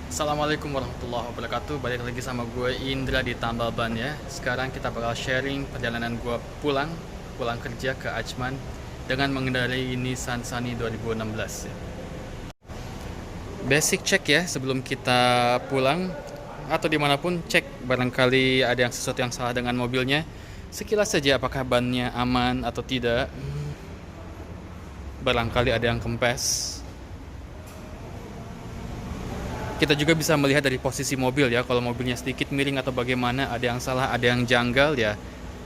Assalamualaikum warahmatullahi wabarakatuh. Balik lagi sama gue Indra di Tambal Ban ya. Sekarang kita bakal sharing perjalanan gue pulang kerja ke Ajman dengan mengendarai Nissan Sunny 2016 ya. Basic check ya sebelum kita pulang atau dimanapun, cek barangkali ada sesuatu yang salah dengan mobilnya. Sekilas saja apakah bannya aman atau tidak. Barangkali ada yang kempes. Kita juga bisa melihat dari posisi mobil ya, kalau mobilnya sedikit miring atau bagaimana, ada yang salah, ada yang janggal ya.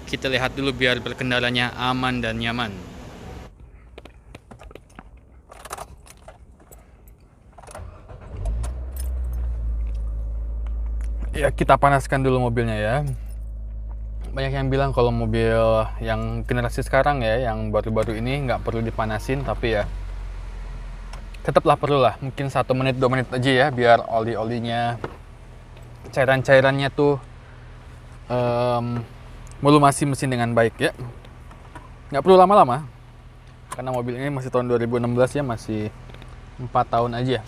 Kita lihat dulu biar berkendaranya aman dan nyaman. Ya, kita panaskan dulu mobilnya ya. Banyak yang bilang kalau mobil yang generasi sekarang ya, yang baru-baru ini nggak perlu dipanasin, tapi ya tetaplah perlu lah, mungkin 1 menit 2 menit aja ya, biar oli-olinya, cairan-cairannya tuh melumasi mesin dengan baik ya. Nggak perlu lama-lama, karena mobil ini masih tahun 2016 ya, masih 4 tahun aja.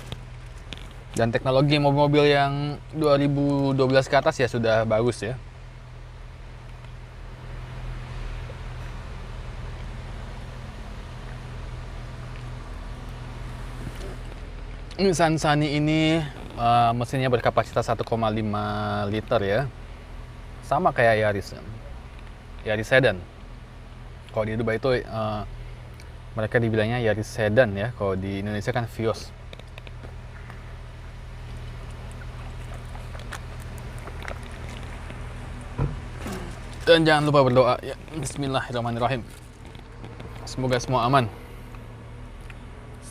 Dan teknologi mobil-mobil yang 2012 ke atas ya sudah bagus ya. Nissan Sunny ini mesinnya berkapasitas 1,5 liter ya. Sama kayak Yaris Sedan. Kalau di Dubai itu mereka dibilangnya Yaris Sedan ya. Kalau di Indonesia kan Vios. Dan jangan lupa berdoa ya. Bismillahirrahmanirrahim. Semoga semua aman.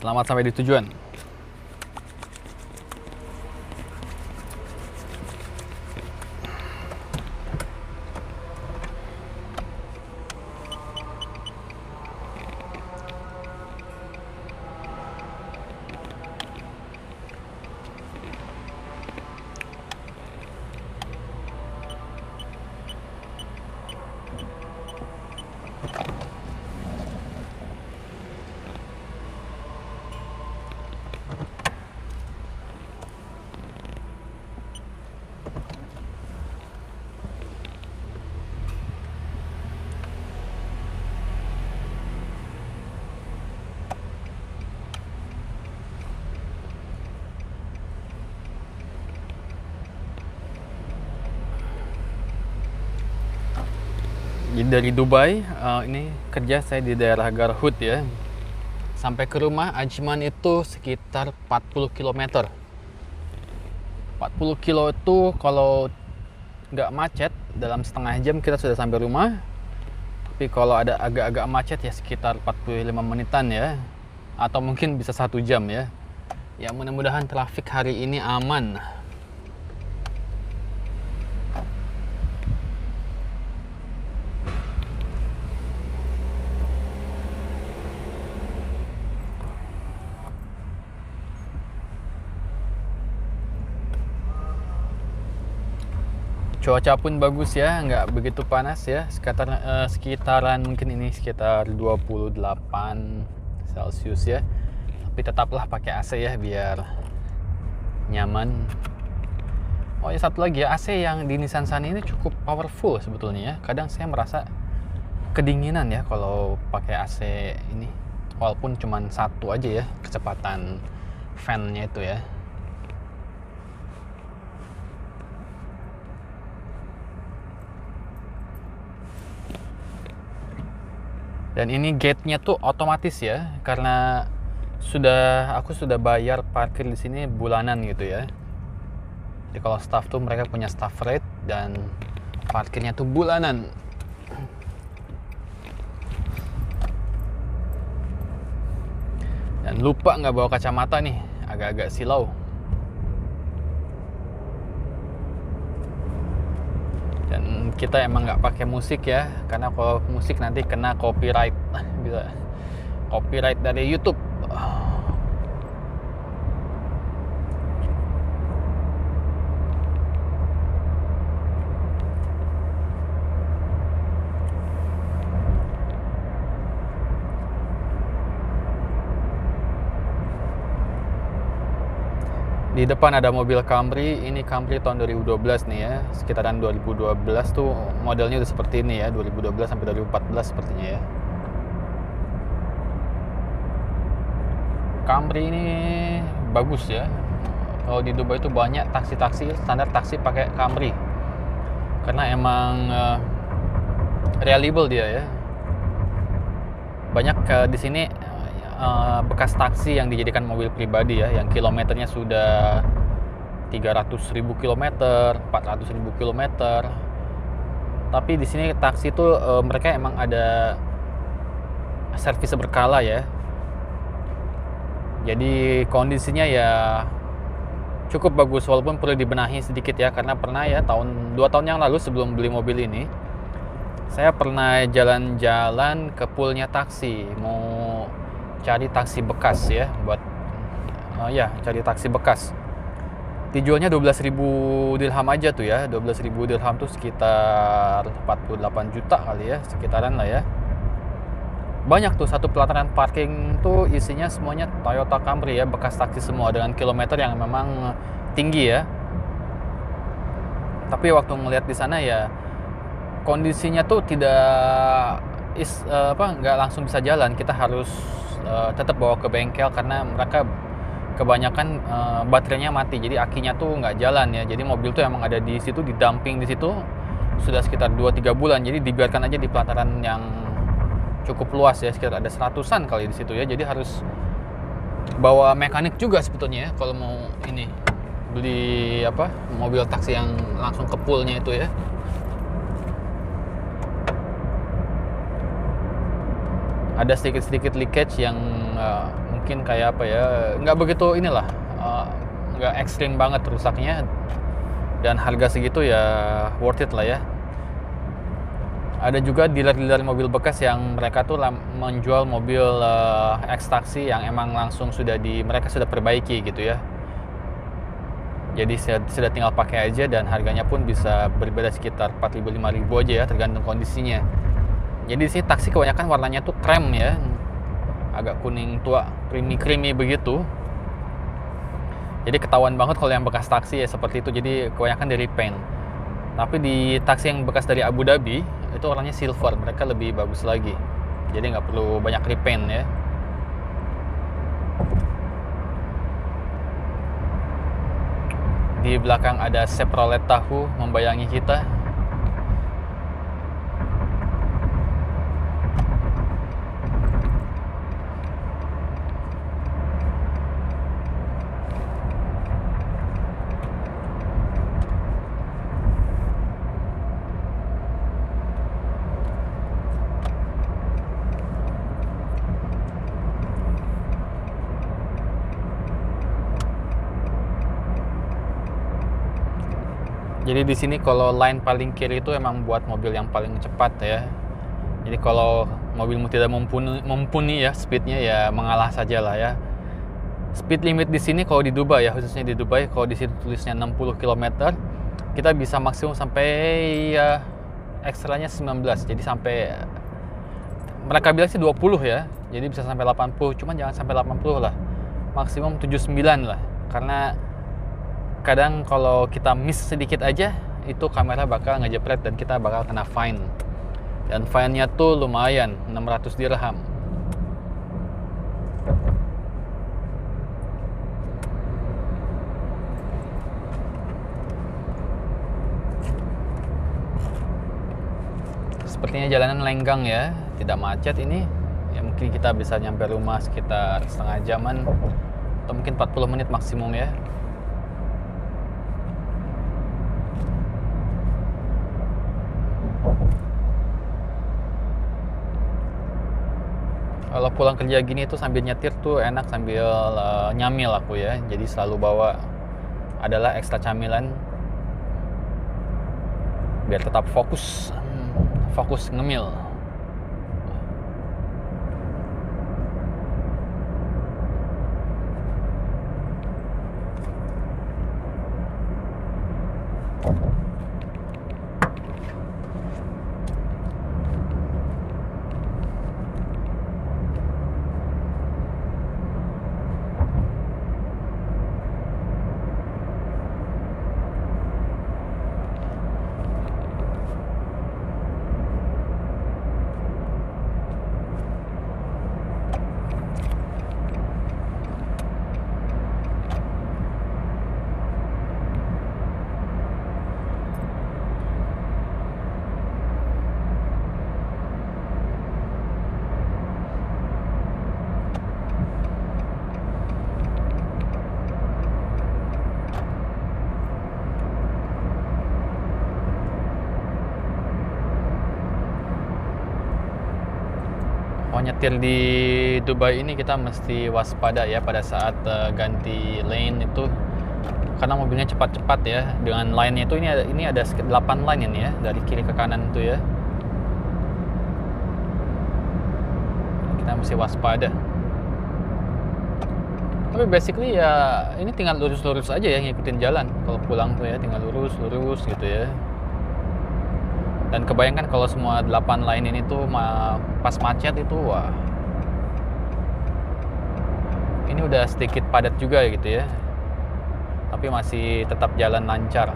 Selamat sampai di tujuan. Dari Dubai, ini kerja saya di daerah Garhoud ya. Sampai ke rumah Ajman itu sekitar 40 km. 40 kilo itu kalau nggak macet, dalam setengah jam kita sudah sampai rumah. Tapi kalau ada agak-agak macet ya sekitar 45 menitan ya. Atau mungkin bisa 1 jam ya. Ya mudah-mudahan trafik hari ini aman. Cuaca pun bagus ya, nggak begitu panas ya, sekitaran mungkin ini sekitar 28 Celcius ya. Tapi tetaplah pakai AC ya biar nyaman. Oh ya, satu lagi ya, AC yang di Nissan Sunny ini cukup powerful sebetulnya ya. Kadang saya merasa kedinginan ya kalau pakai AC ini, walaupun cuma satu aja ya kecepatan fan-nya itu ya. Dan ini gate-nya tuh otomatis ya, karena aku sudah bayar parkir di sini bulanan gitu ya. Jadi kalau staff tuh mereka punya staff rate dan parkirnya tuh bulanan. Dan lupa nggak bawa kacamata nih, agak-agak silau. Dan kita emang nggak pakai musik ya, karena kalau musik nanti kena copyright, bisa copyright dari YouTube. Di Di depan ada mobil Camry, ini Camry tahun 2012 nih ya, sekitaran 2012 tuh modelnya udah seperti ini ya, 2012 sampai 2014 sepertinya ya. Camry ini bagus ya. Kalau di Dubai itu banyak taksi-taksi standar taksi pakai Camry, karena emang reliable dia ya. Banyak di sini bekas taksi yang dijadikan mobil pribadi ya, yang kilometernya sudah 300.000 kilometer, 400.000 kilometer. Tapi di sini taksi itu mereka emang ada servis berkala ya. Jadi kondisinya ya cukup bagus, walaupun perlu dibenahi sedikit ya, karena pernah ya 2 tahun yang lalu sebelum beli mobil ini, saya pernah jalan-jalan ke poolnya taksi, mau cari taksi bekas ya, buat cari taksi bekas. Dijualnya 12.000 dirham aja tuh ya. 12.000 dirham tuh sekitar 48 juta kali ya, sekitaran lah ya. Banyak tuh, satu pelataran parking tuh isinya semuanya Toyota Camry ya, bekas taksi semua dengan kilometer yang memang tinggi ya. Tapi waktu ngeliat di sana ya kondisinya tuh nggak langsung bisa jalan. Kita harus tetap bawa ke bengkel karena mereka kebanyakan baterainya mati, jadi akinya tuh nggak jalan ya. Jadi mobil tuh emang ada di situ, didamping di situ sudah sekitar 2-3 bulan. Jadi dibiarkan aja di pelataran yang cukup luas ya, sekitar ada 100-an kali di situ ya. Jadi harus bawa mekanik juga sebetulnya ya kalau mau ini beli mobil taksi yang langsung ke poolnya itu ya. Ada sedikit-sedikit leakage yang mungkin kayak nggak begitu inilah, nggak ekstrim banget rusaknya, dan harga segitu ya worth it lah ya. Ada juga dealer-dealer mobil bekas yang mereka tuh menjual mobil ex taksi yang emang langsung mereka sudah perbaiki gitu ya. Jadi sudah tinggal pakai aja, dan harganya pun bisa berbeda sekitar 4.000-5.000 aja ya, tergantung kondisinya. Jadi di sini taksi kebanyakan warnanya tuh krem ya, agak kuning tua, creamy begitu. Jadi ketahuan banget kalau yang bekas taksi ya seperti itu. Jadi kebanyakan dari paint. Tapi di taksi yang bekas dari Abu Dhabi itu warnanya silver, mereka lebih bagus lagi. Jadi nggak perlu banyak repaint ya. Di belakang ada Chevrolet Tahoe membayangi kita. Jadi di sini kalau line paling kiri itu emang buat mobil yang paling cepat ya. Jadi kalau mobilmu tidak mumpuni ya speednya, ya mengalah saja lah ya. Speed limit di sini kalau di Dubai ya, khususnya di Dubai, kalau di situ tulisnya 60 km, kita bisa maksimum sampai ya ekstranya 19. Jadi sampai mereka bilang sih 20 ya. Jadi bisa sampai 80, cuman jangan sampai 80 lah. Maksimum 79 lah. Karena kadang kalau kita miss sedikit aja, itu kamera bakal ngejepret dan kita bakal kena fine. Dan fine-nya tuh lumayan, 600 dirham. Sepertinya jalanan lenggang ya, tidak macet ini. Ya mungkin kita bisa nyampe rumah sekitar setengah jaman atau mungkin 40 menit maksimum ya. Kalau pulang kerja gini tuh sambil nyetir tuh enak, sambil nyamil aku ya. Jadi selalu bawa adalah ekstra camilan biar tetap fokus ngemil. nyetir di Dubai ini kita mesti waspada ya pada saat ganti lane itu, karena mobilnya cepat-cepat ya. Dengan line-nya itu ini ada 8 line ini ya, dari kiri ke kanan itu ya. Kita mesti waspada. Tapi basically ya ini tinggal lurus-lurus aja ya, ngikutin jalan. Kalau pulang tuh ya tinggal lurus-lurus gitu ya. Dan kebayangkan kalau semua 8 line ini tuh pas macet itu, wah. Ini udah sedikit padat juga gitu ya. Tapi masih tetap jalan lancar.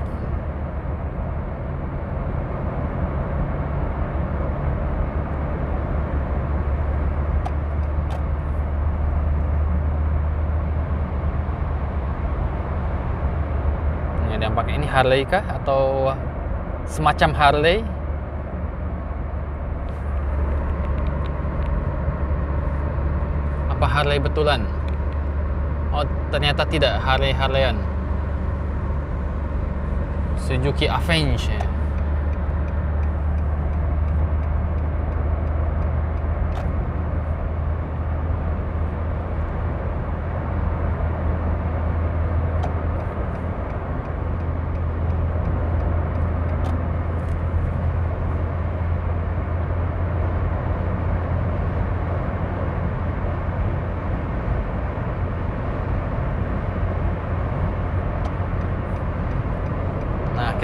Yang pakai ini Harley kah atau semacam Harley? Apa Harley betulan? Oh, ternyata tidak, Harley-Harleyan. Suzuki Avenge ya.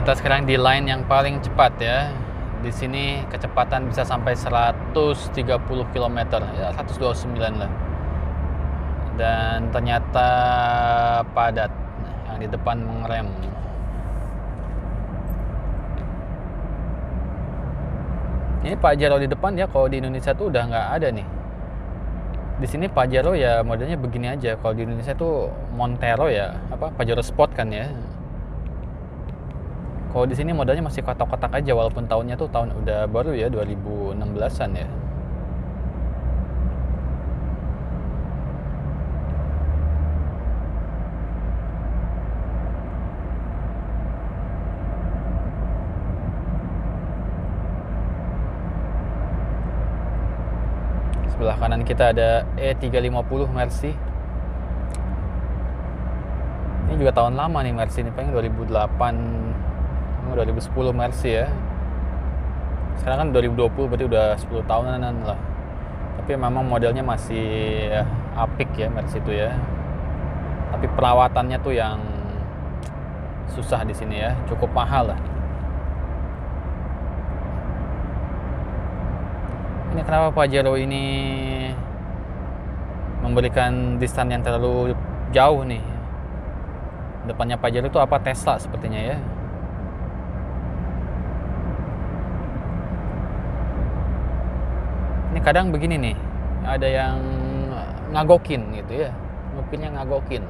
Kita sekarang di line yang paling cepat ya. Di sini kecepatan bisa sampai 130 km ya, 129 lah. Dan ternyata padat. Yang di depan mengerem. Ini Pajero di depan ya, kalau di Indonesia tuh udah nggak ada nih. Di sini Pajero ya modelnya begini aja. Kalau di Indonesia tuh Montero ya, Pajero Sport kan ya. Kalau di sini modelnya masih kotak-kotak aja, walaupun tahunnya tuh tahun udah baru ya, 2016-an ya. Sebelah kanan kita ada E350 Mercy. Ini juga tahun lama nih Mercy ini, paling 2010 Mercy ya. Sekarang kan 2020, berarti udah 10 tahunan lah. Tapi memang modelnya masih apik ya Mercy itu ya. Tapi perawatannya tuh yang susah di sini ya, cukup mahal lah. Ini kenapa Pajero ini memberikan distan yang terlalu jauh nih. Depannya Pajero itu apa, Tesla sepertinya ya. Ini kadang begini nih, ada yang ngagokin gitu ya, ngupinnya ngagokin.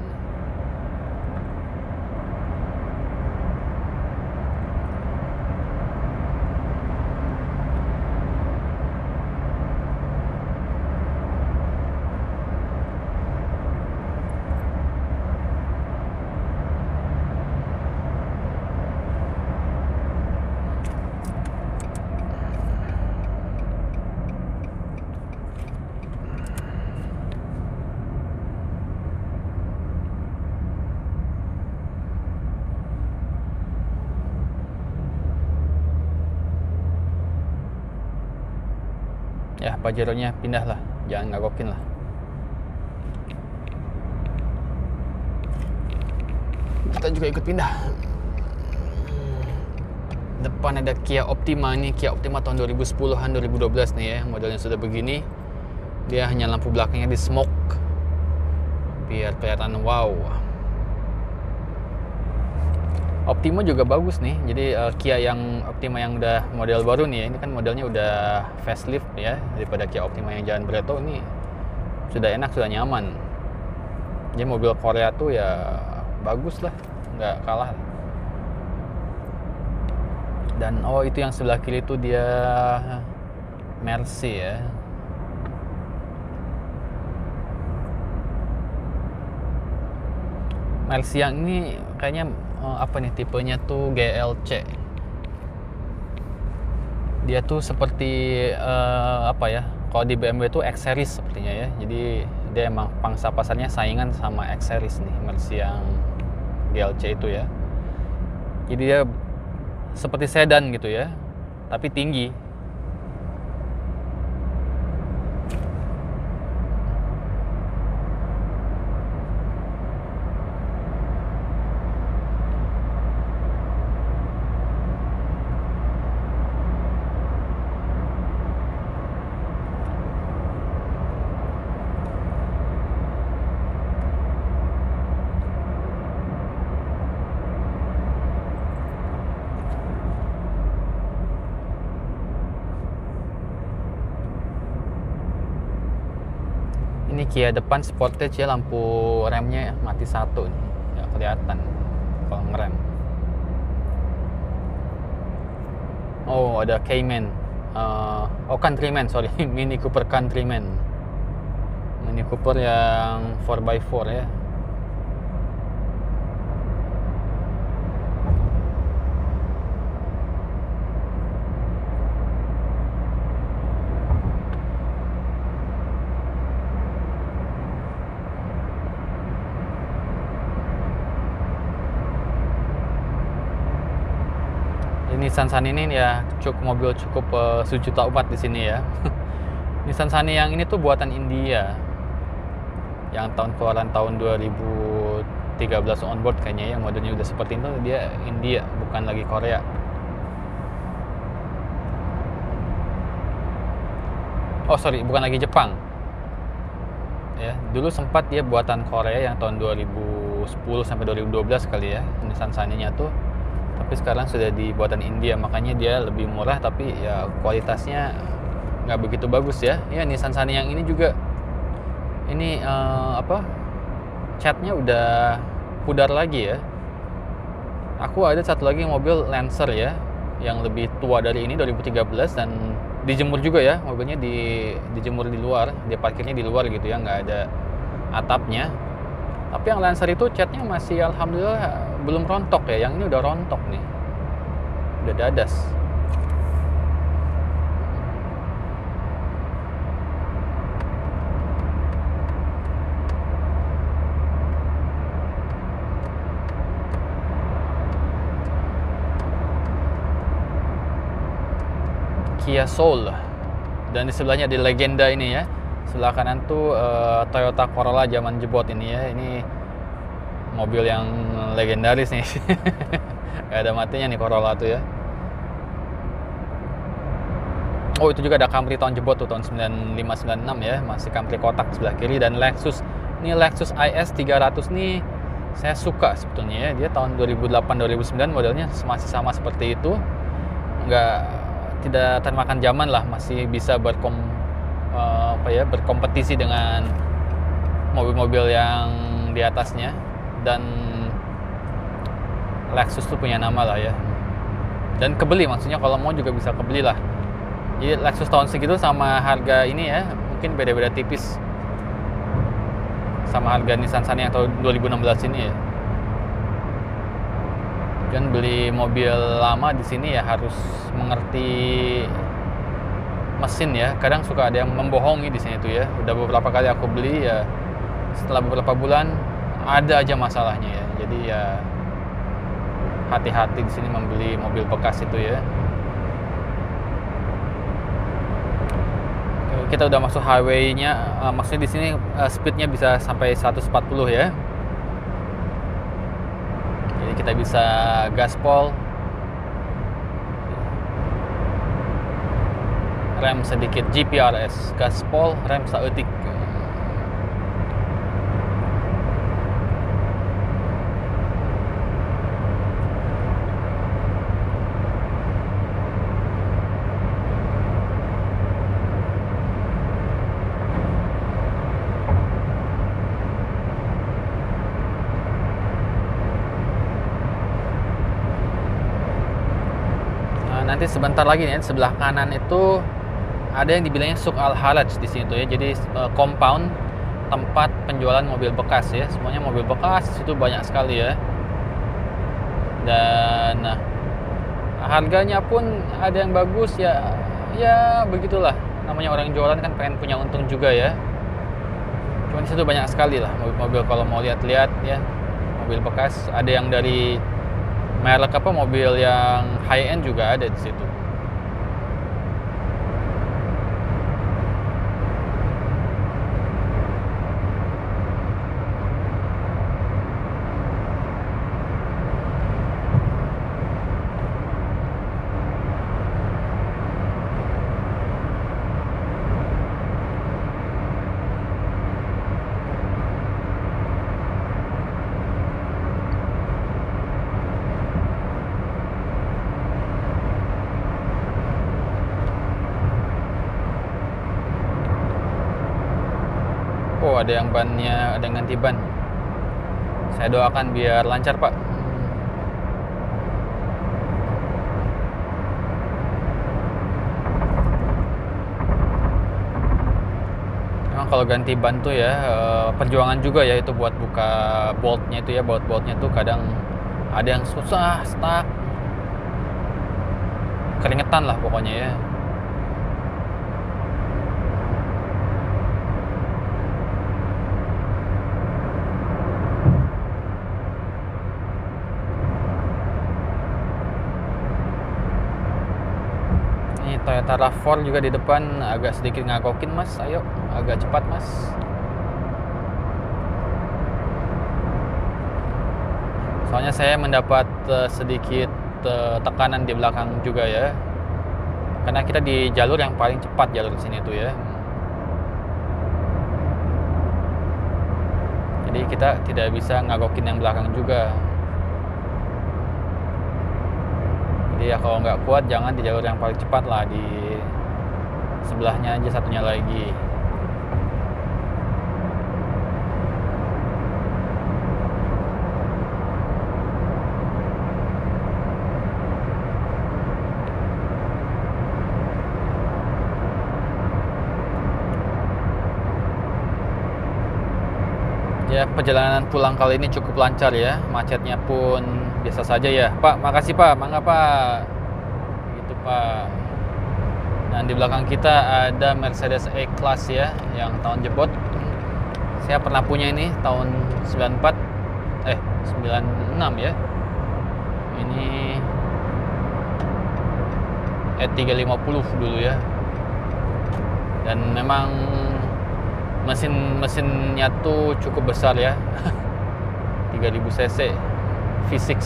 Ya Pajeronya pindah lah, jangan ngagokin lah. Kita juga ikut pindah. Depan ada Kia Optima, ini Kia Optima tahun 2010-an 2012 nih ya, modelnya sudah begini. Dia hanya lampu belakangnya di smoke biar kelihatan wow. Optima juga bagus nih. Jadi Kia yang Optima yang udah model baru nih ya, ini kan modelnya udah facelift ya, daripada Kia Optima yang jalan Breto ini sudah enak, sudah nyaman. Jadi mobil Korea tuh ya bagus lah, nggak kalah. Dan oh itu yang sebelah kiri tuh dia Mercy ya. Mercy yang ini kayaknya apa nih tipenya tuh GLC. Dia tuh seperti apa ya, Kalau di BMW itu X series sepertinya ya. Jadi dia emang pangsa pasarnya saingan sama X series nih, Mercy yang GLC itu ya. Jadi dia seperti sedan gitu ya, tapi tinggi. Ini Kia depan Sportage ya, lampu remnya mati satu nih, nggak kelihatan kalau ngerem. Oh, ada Cayman, Countryman, sorry. Mini Cooper Countryman, Mini Cooper yang 4x4 ya. Nissan Sunny ini ya mobil cukup sejuta umat di sini ya. Nissan Sunny yang ini tuh buatan India, yang keluaran tahun 2013 onboard kayaknya ya, modelnya udah seperti itu. Dia India, bukan lagi Korea. Oh sorry, bukan lagi Jepang ya. Dulu sempat dia buatan Korea yang tahun 2010 sampai 2012 kali ya, Nissan Sunny-nya tuh. Tapi sekarang sudah dibuatan India, makanya dia lebih murah, tapi ya kualitasnya nggak begitu bagus ya. Ya Nissan Sunny yang ini juga, ini catnya udah pudar lagi ya. Aku ada satu lagi mobil Lancer ya, yang lebih tua dari ini, 2013, dan dijemur juga ya, mobilnya dijemur di luar, dia parkirnya di luar gitu ya, nggak ada atapnya. Tapi yang Lancer itu catnya masih alhamdulillah belum rontok ya. Yang ini udah rontok nih, udah dadas. Kia Soul, dan di sebelahnya ada legenda ini ya. Sebelah kanan tuh Toyota Corolla zaman jebot ini ya. Ini mobil yang legendaris nih. Gak ada matinya nih Corolla tuh ya. Oh, itu juga ada Camry tahun jebot tuh, tahun 95-96 ya. Masih Camry kotak sebelah kiri. Dan Lexus, ini Lexus IS 300 nih saya suka sebetulnya ya. Dia tahun 2008-2009 modelnya masih sama seperti itu. Tidak termakan zaman lah, masih bisa berkompetisi dengan mobil-mobil yang di atasnya. Dan Lexus tuh punya nama lah ya, dan kebeli, maksudnya kalau mau juga bisa kebeli lah. Jadi Lexus tahun segitu sama harga ini ya, mungkin beda-beda tipis sama harga Nissan Sunny yang tahun 2016 ini ya. Dan beli mobil lama di sini ya harus mengerti mesin ya. Kadang suka ada yang membohongi di sini tuh ya. Udah beberapa kali aku beli ya, setelah beberapa bulan ada aja masalahnya ya. Jadi ya hati-hati di sini membeli mobil bekas itu ya. Kita udah masuk highway-nya, maksudnya di sini speednya bisa sampai 140 ya. Jadi kita bisa gaspol, rem sedikit GPRS, gaspol, rem saeutik. Nanti sebentar lagi nih, sebelah kanan itu ada yang dibilangnya Souk Al Haraj di sini tuh ya. Jadi compound tempat penjualan mobil bekas ya. Semuanya mobil bekas, itu banyak sekali ya. Dan harganya pun ada yang bagus ya. Ya begitulah. namanya orang jualan kan pengen punya untung juga ya. Cuman di situ banyak sekali lah mobil-mobil kalau mau lihat-lihat ya, mobil bekas. Ada yang dari merek apa, mobil yang high end juga ada di situ. Oh, ada yang bannya, ada yang ganti ban. Saya doakan biar lancar, Pak. Memang kalau ganti ban tuh ya perjuangan juga ya, itu buat buka boltnya itu ya, boltnya tuh kadang ada yang susah, stuck, keringetan lah pokoknya ya. Toyota RAV4 juga di depan agak sedikit ngagokin mas, ayo agak cepat mas. Soalnya saya mendapat sedikit tekanan di belakang juga ya, karena kita di jalur yang paling cepat, jalur sini tuh ya. Jadi kita tidak bisa ngagokin yang belakang juga. Jadi ya kalau nggak kuat jangan di jalur yang paling cepat lah, di sebelahnya aja satunya lagi. Ya, perjalanan pulang kali ini cukup lancar ya, macetnya pun biasa saja ya. Pak, makasih Pak, mangga Pak. Gitu Pak. Dan di belakang kita ada Mercedes E-Class ya, yang tahun jebot. Saya pernah punya ini tahun 96 ya. Ini E350 dulu ya. Dan memang mesinnya tuh cukup besar ya. 3000 cc V6.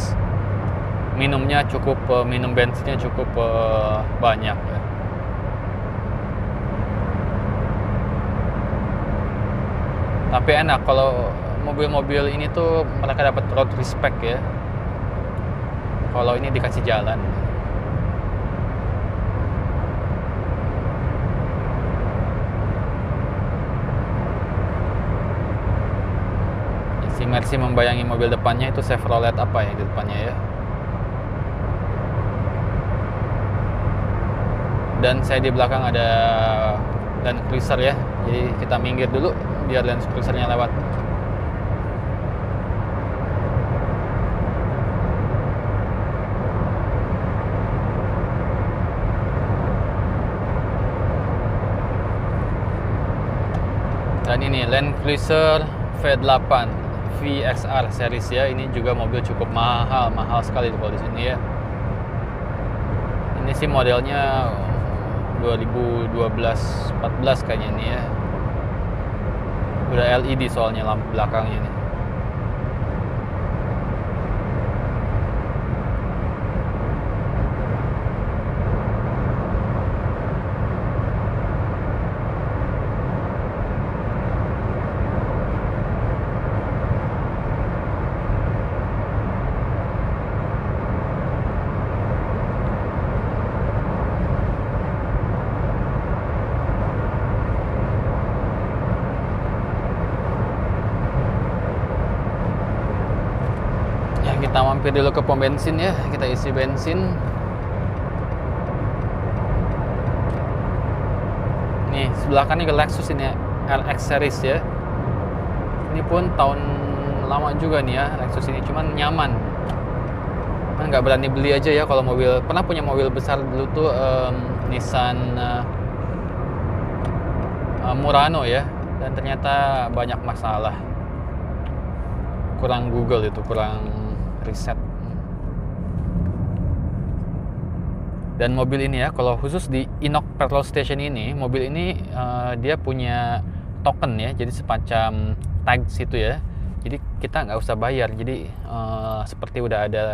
Minumnya cukup, minum bensinnya cukup banyak ya. Tapi enak kalau mobil-mobil ini tuh mereka dapat road respect ya, kalau ini dikasih jalan. Si Mercy membayangi mobil depannya itu Chevrolet apa ya di depannya ya. Dan saya di belakang ada Land Cruiser ya, jadi kita minggir dulu biar Land Cruisernya lewat. Dan ini Land Cruiser V8 VXR series ya, ini juga mobil cukup mahal sekali kalau di sini ya. Ini sih modelnya 2012-14 kayaknya ini ya. Udah LED soalnya lampu belakangnya nih. Kita mampir dulu ke pom bensin ya, kita isi bensin. Nih sebelah kan ini Lexus ini RX series ya. Ini pun tahun lama juga nih ya Lexus ini, cuman nyaman. Kan nggak berani beli aja ya kalau mobil. Pernah punya mobil besar dulu tuh Nissan Murano ya, dan ternyata banyak masalah. Kurang Google itu, kurang riset. Dan mobil ini ya, kalau khusus di Inok Petrol Station ini, mobil ini dia punya token ya, jadi semacam tag situ ya. Jadi kita nggak usah bayar, jadi seperti udah ada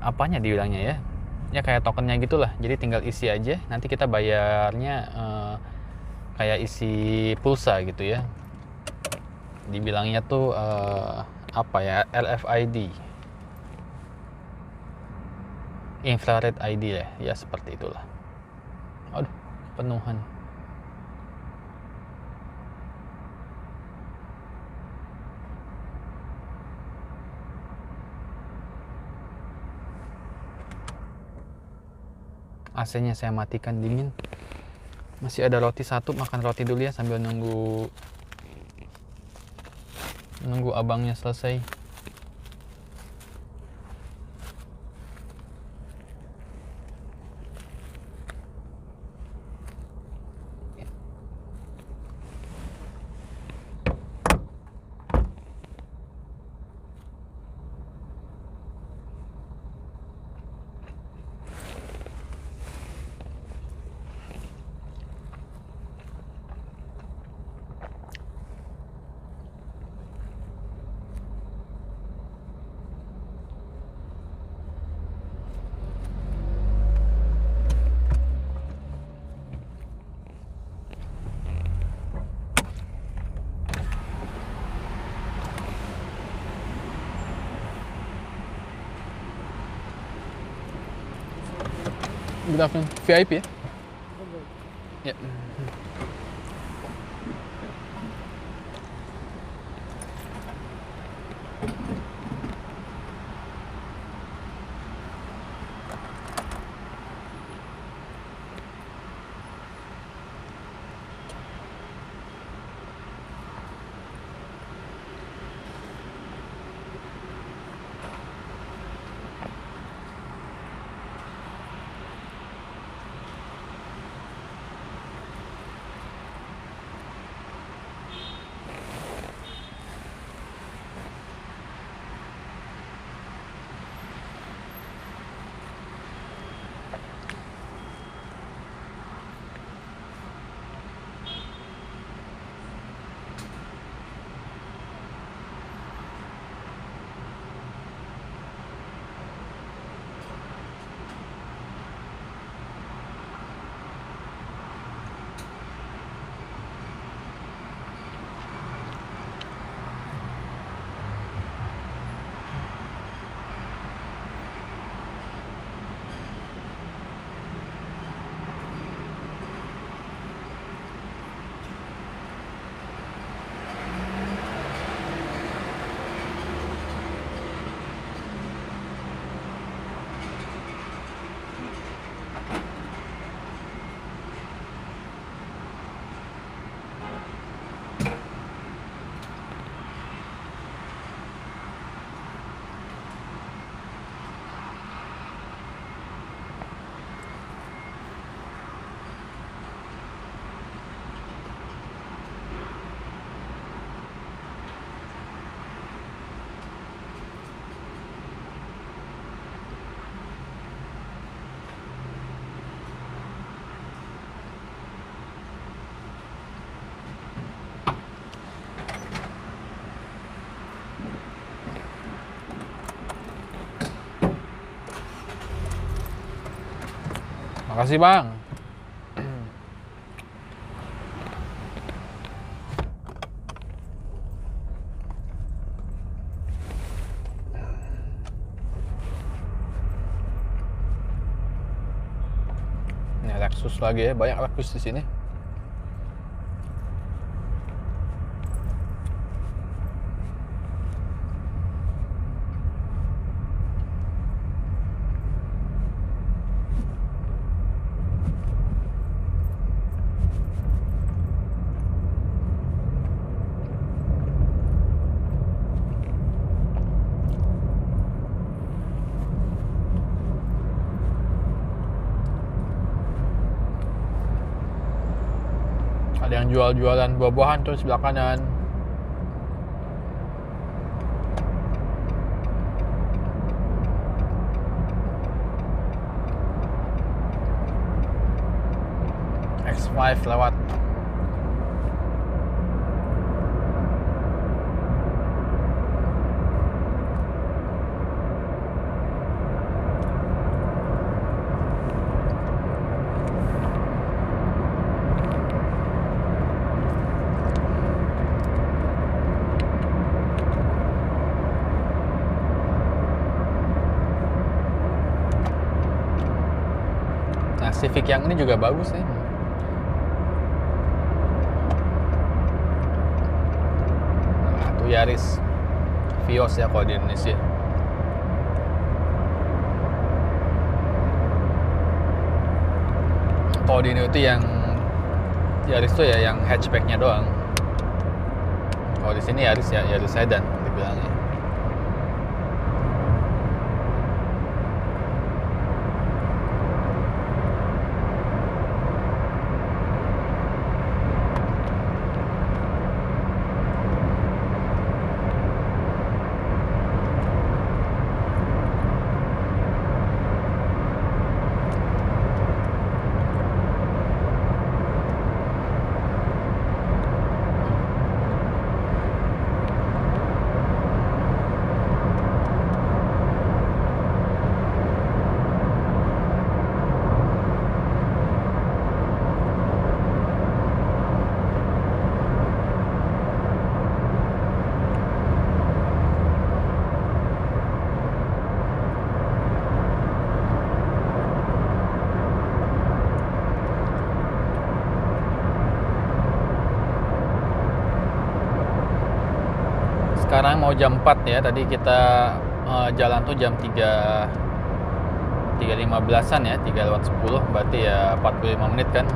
apanya dibilangnya ya. Ya kayak tokennya gitulah, jadi tinggal isi aja, nanti kita bayarnya kayak isi pulsa gitu ya. Dibilangnya tuh apa ya, RFID, infrared ID ya seperti itulah. Aduh, penuhan. AC-nya saya matikan, dingin. Masih ada roti satu, makan roti dulu ya sambil nunggu abangnya selesai. Good afternoon. VIP ya? Ya. Makasih bang. Ini Lexus lagi ya, banyak Lexus di sini. Ada yang jual-jualan buah-buahan tuh sebelah kanan. X5 lewat. Nah, Civic yang ini juga bagus ya. Nah, itu Yaris Vios ya kalau di Indonesia. Kalau di Indo itu yang Yaris tuh ya yang hatchbacknya doang. Kalau di sini Yaris ya Yaris sedan dibilangnya. Sekarang mau jam 4 ya. Tadi kita jalan tuh jam 3.15an ya, 3:10, berarti ya 45 menit kan.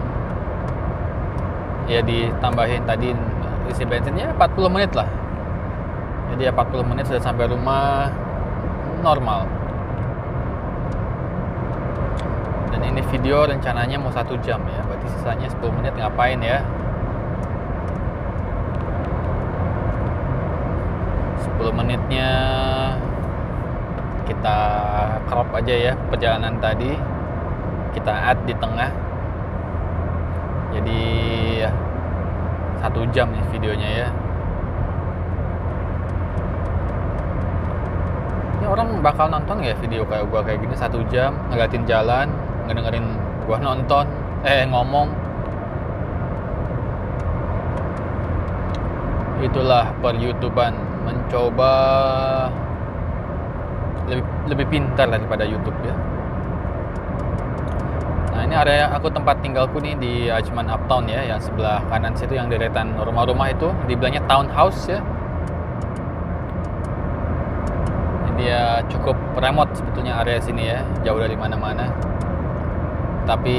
Ya ditambahin tadi isi bensinnya 40 menit lah. Jadi ya 40 menit sudah sampai rumah normal. Dan ini video rencananya mau 1 jam ya, berarti sisanya 10 menit ngapain ya? 10 menitnya kita crop aja ya perjalanan tadi, kita add di tengah, jadi 1 jam nih videonya ya. Ini orang bakal nonton nggak video kayak gua kayak gini 1 jam ngeliatin jalan, ngedengerin gua nonton ngomong. Itulah per YouTubean, mencoba lebih pintar daripada YouTube ya. Nah, ini area aku tempat tinggalku nih di Ajman Uptown ya, yang sebelah kanan situ yang deretan rumah-rumah itu dibilangnya townhouse ya. Jadi ya cukup remote sebetulnya area sini ya, jauh dari mana-mana. Tapi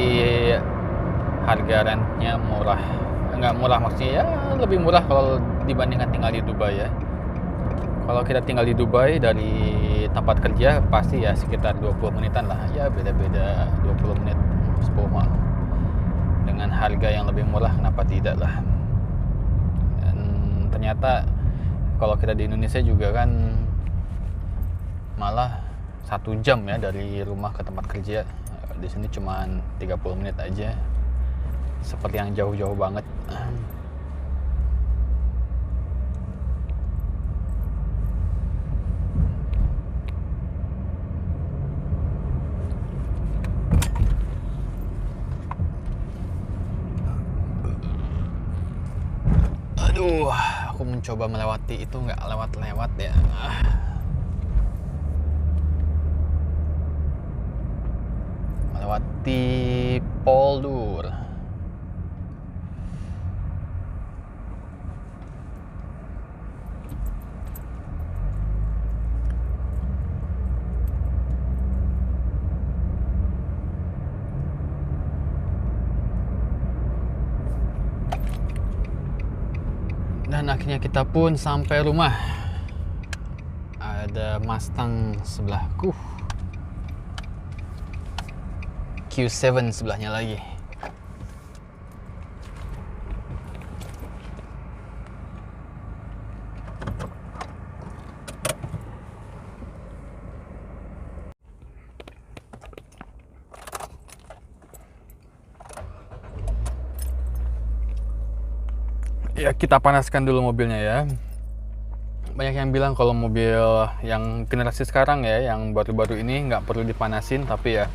harga rentnya murah. Nggak murah maksudnya ya, lebih murah kalau dibandingkan tinggal di Dubai ya. Kalau kita tinggal di Dubai dari tempat kerja pasti ya sekitar 20 menitan lah ya, beda-beda 20 menit 10 mal. Dengan harga yang lebih murah kenapa tidak lah. Dan ternyata kalau kita di Indonesia juga kan malah 1 jam ya dari rumah ke tempat kerja. Di sini cuma 30 menit aja. Seperti yang jauh-jauh banget. Aduh, aku mencoba melewati itu nggak lewat-lewat ya. Melewati Poldur. Dan akhirnya kita pun sampai rumah. Ada Mustang sebelahku, Q7 sebelahnya lagi. Ya, kita panaskan dulu mobilnya ya. Banyak yang bilang kalau mobil yang generasi sekarang ya, yang baru-baru ini nggak perlu dipanasin, tapi ya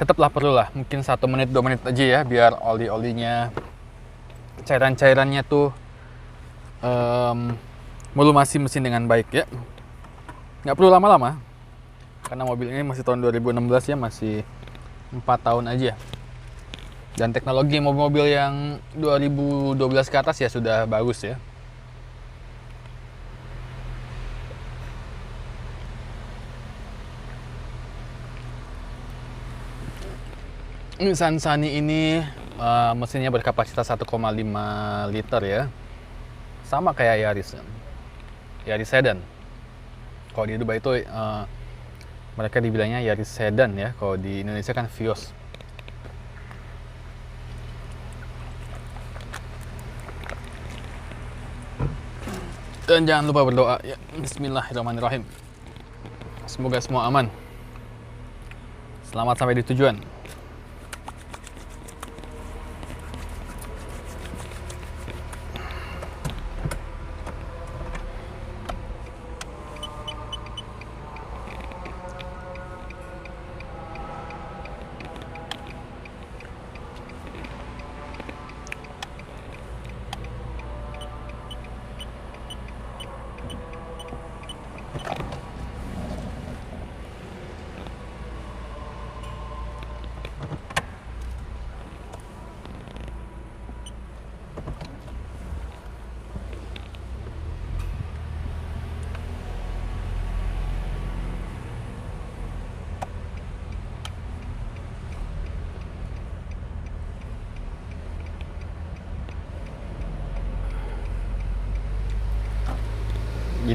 tetaplah perlu lah. Mungkin 1 menit 2 menit aja ya, biar oli-olinya, cairan-cairannya tuh melumasi mesin dengan baik ya. Nggak perlu lama-lama, karena mobil ini masih tahun 2016 ya, masih 4 tahun aja. Dan teknologi mobil-mobil yang 2012 ke atas ya sudah bagus ya. Nissan Sunny ini mesinnya berkapasitas 1,5 liter ya. Sama kayak Yaris Sedan. Kalau di Dubai itu mereka dibilangnya Yaris Sedan ya. Kalau di Indonesia kan Vios. Dan jangan lupa berdoa ya. Bismillahirrahmanirrahim. Semoga semua aman. Selamat sampai di tujuan.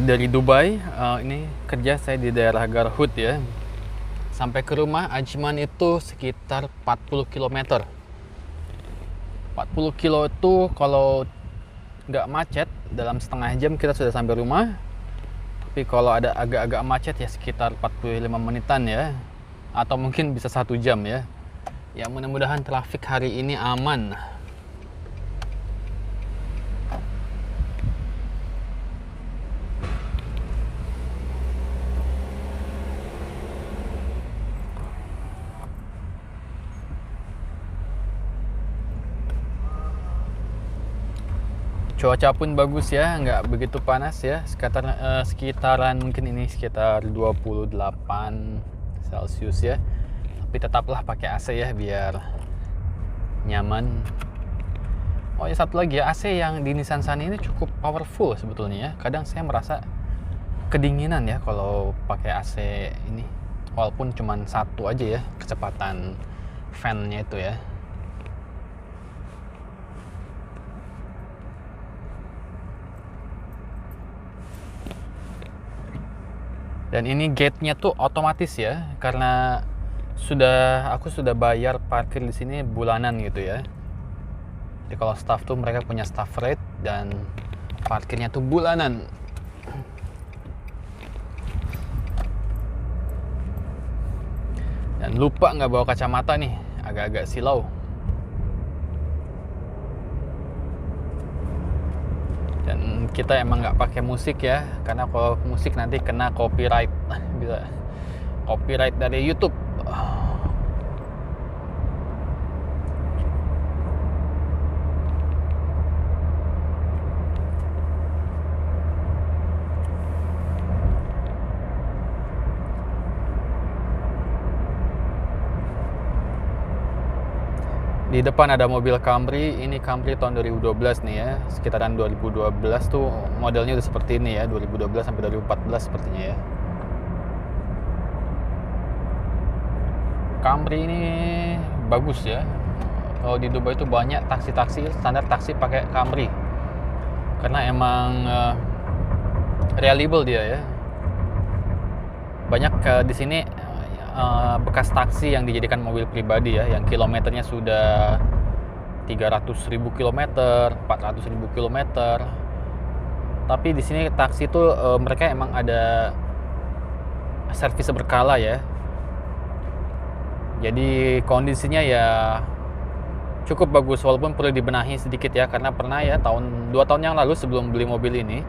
Dari Dubai, ini kerja saya di daerah Garhoud ya. Sampai ke rumah Ajman itu sekitar 40 km. 40 kilo itu kalau nggak macet dalam setengah jam kita sudah sampai rumah. Tapi kalau ada agak-agak macet ya sekitar 45 menitan ya. Atau mungkin bisa 1 jam ya. Ya mudah-mudahan trafik hari ini aman. Cuaca pun bagus ya, nggak begitu panas ya, sekitaran mungkin ini sekitar 28 Celcius ya. Tapi tetaplah pakai AC ya biar nyaman. Oh ya, satu lagi ya, AC yang di Nissan Sunny ini cukup powerful sebetulnya ya. Kadang saya merasa kedinginan ya kalau pakai AC ini, walaupun cuma 1 aja ya kecepatan fan-nya itu ya. Dan ini gate-nya tuh otomatis ya, karena aku sudah bayar parkir di sini bulanan gitu ya. Jadi kalau staff tuh mereka punya staff rate dan parkirnya tuh bulanan. Dan lupa nggak bawa kacamata nih, agak-agak silau. Dan kita emang nggak pakai musik ya, karena kalau musik nanti kena copyright, bisa copyright dari YouTube. Di depan ada mobil Camry, ini Camry tahun 2012 nih ya, sekitaran 2012 tuh modelnya udah seperti ini ya, 2012 sampai 2014 sepertinya ya. Camry ini bagus ya. Kalau di Dubai itu banyak taksi-taksi, standar taksi pakai Camry. Karena emang reliable dia ya. Banyak di sini bekas taksi yang dijadikan mobil pribadi ya, yang kilometernya sudah 300.000 km, 400.000 km. Tapi di sini taksi itu mereka emang ada servis berkala ya. Jadi kondisinya ya cukup bagus, walaupun perlu dibenahi sedikit ya, karena pernah ya 2 tahun yang lalu sebelum beli mobil ini,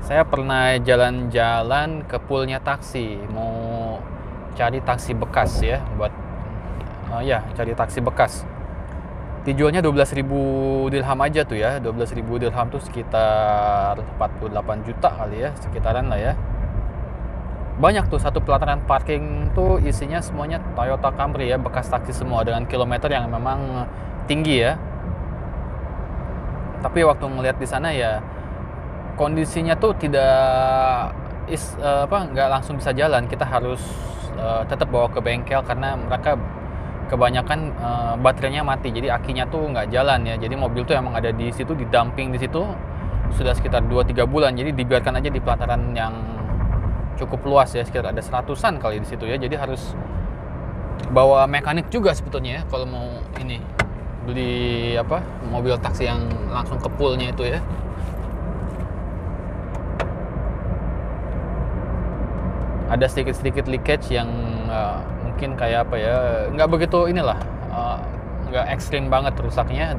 saya pernah jalan-jalan ke poolnya taksi, mau cari taksi bekas ya, buat cari taksi bekas. Dijualnya 12.000 dirham aja tuh ya. 12.000 dirham tuh sekitar 48 juta kali ya, sekitaran lah ya. Banyak tuh, satu pelataran parking tuh isinya semuanya Toyota Camry ya, bekas taksi semua dengan kilometer yang memang tinggi ya. Tapi waktu ngelihat di sana ya kondisinya tuh nggak langsung bisa jalan. Kita harus tetap bawa ke bengkel karena mereka kebanyakan baterainya mati, jadi akinya tuh nggak jalan ya. Jadi mobil tuh emang ada di situ, di dumping di situ sudah sekitar 2-3 bulan. Jadi dibiarkan aja di pelataran yang cukup luas ya, sekitar ada 100-an kali di situ ya. Jadi harus bawa mekanik juga sebetulnya ya kalau mau ini beli mobil taksi yang langsung ke poolnya itu ya. Ada sedikit-sedikit leakage yang mungkin kayak nggak begitu nggak ekstrim banget rusaknya,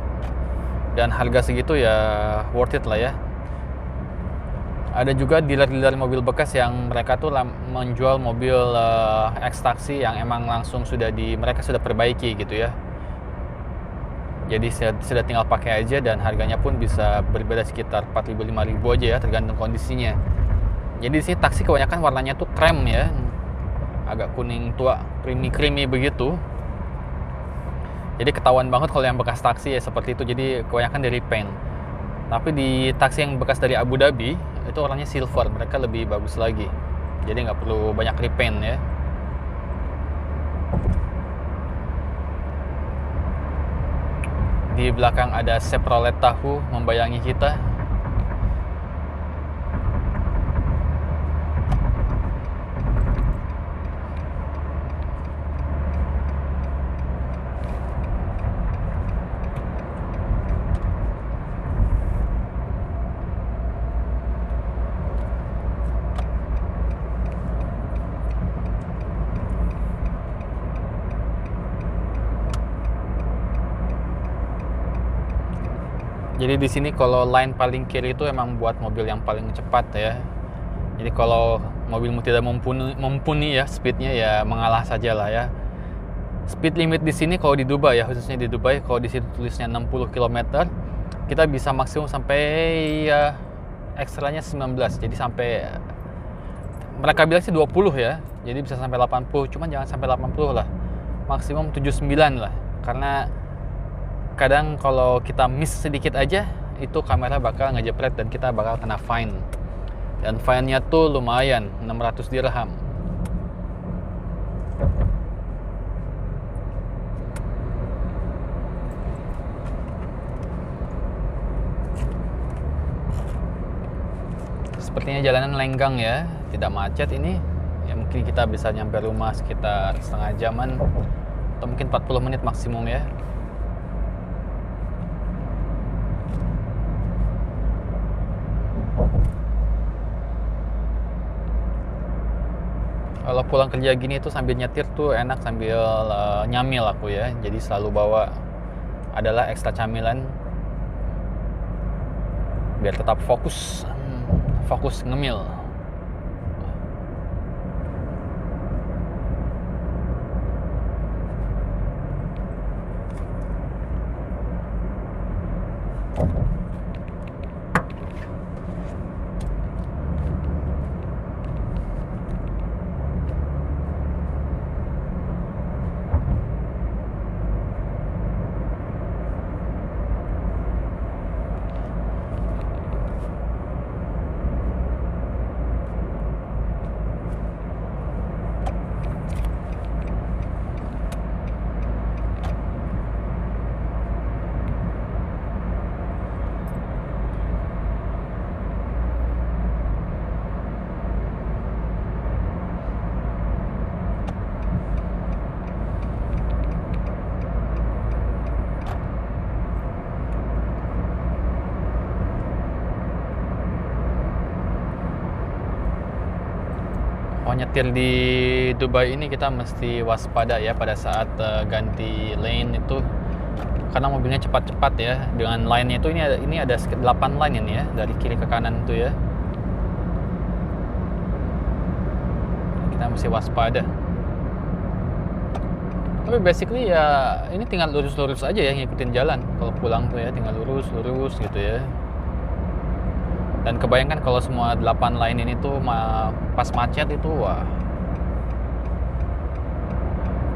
dan harga segitu ya worth it lah ya. Ada juga dealer-dealer mobil bekas yang mereka tuh menjual mobil X-Taxi yang emang langsung mereka sudah perbaiki gitu ya. Jadi sudah tinggal pakai aja, dan harganya pun bisa berbeda sekitar 4.000-5.000 aja ya, tergantung kondisinya. Jadi di sini taksi kebanyakan warnanya tuh krem ya, agak kuning tua, creamy begitu. Jadi ketahuan banget kalau yang bekas taksi ya seperti itu. Jadi kebanyakan dari paint. Tapi di taksi yang bekas dari Abu Dhabi itu warnanya silver, mereka lebih bagus lagi. Jadi nggak perlu banyak repaint ya. Di belakang ada Chevrolet Tahoe membayangi kita. Jadi di sini kalau line paling kiri itu emang buat mobil yang paling cepat ya. Jadi kalau mobilmu tidak mumpuni ya speednya, ya mengalah saja lah ya. Speed limit di sini kalau di Dubai ya, khususnya di Dubai, kalau di situ tulisnya 60 km, kita bisa maksimum sampai ya ekstranya 19. Jadi sampai mereka bilang sih 20 ya. Jadi bisa sampai 80, cuman jangan sampai 80 lah. Maksimum 79 lah. Karena kadang kalau kita miss sedikit aja, itu kamera bakal ngejepret dan kita bakal kena fine. Dan fine-nya tuh lumayan, 600 dirham. Sepertinya jalanan lenggang ya, tidak macet ini. Ya mungkin kita bisa nyampe rumah sekitar setengah jaman atau mungkin 40 menit maksimum ya. Kalau pulang kerja gini tuh sambil nyetir tuh enak, sambil nyamil aku ya. Jadi selalu bawa adalah ekstra camilan biar tetap fokus ngemil. Nyetir di Dubai ini kita mesti waspada ya pada saat ganti lane itu, karena mobilnya cepat-cepat ya. Dengan line-nya itu ini ada 8 line ini ya, dari kiri ke kanan itu ya. Kita mesti waspada. Tapi basically ya ini tinggal lurus-lurus aja ya, ngikutin jalan. Kalau pulang tuh ya tinggal lurus-lurus gitu ya. Dan kebayangkan kalau semua 8 line ini tuh pas macet itu, wah.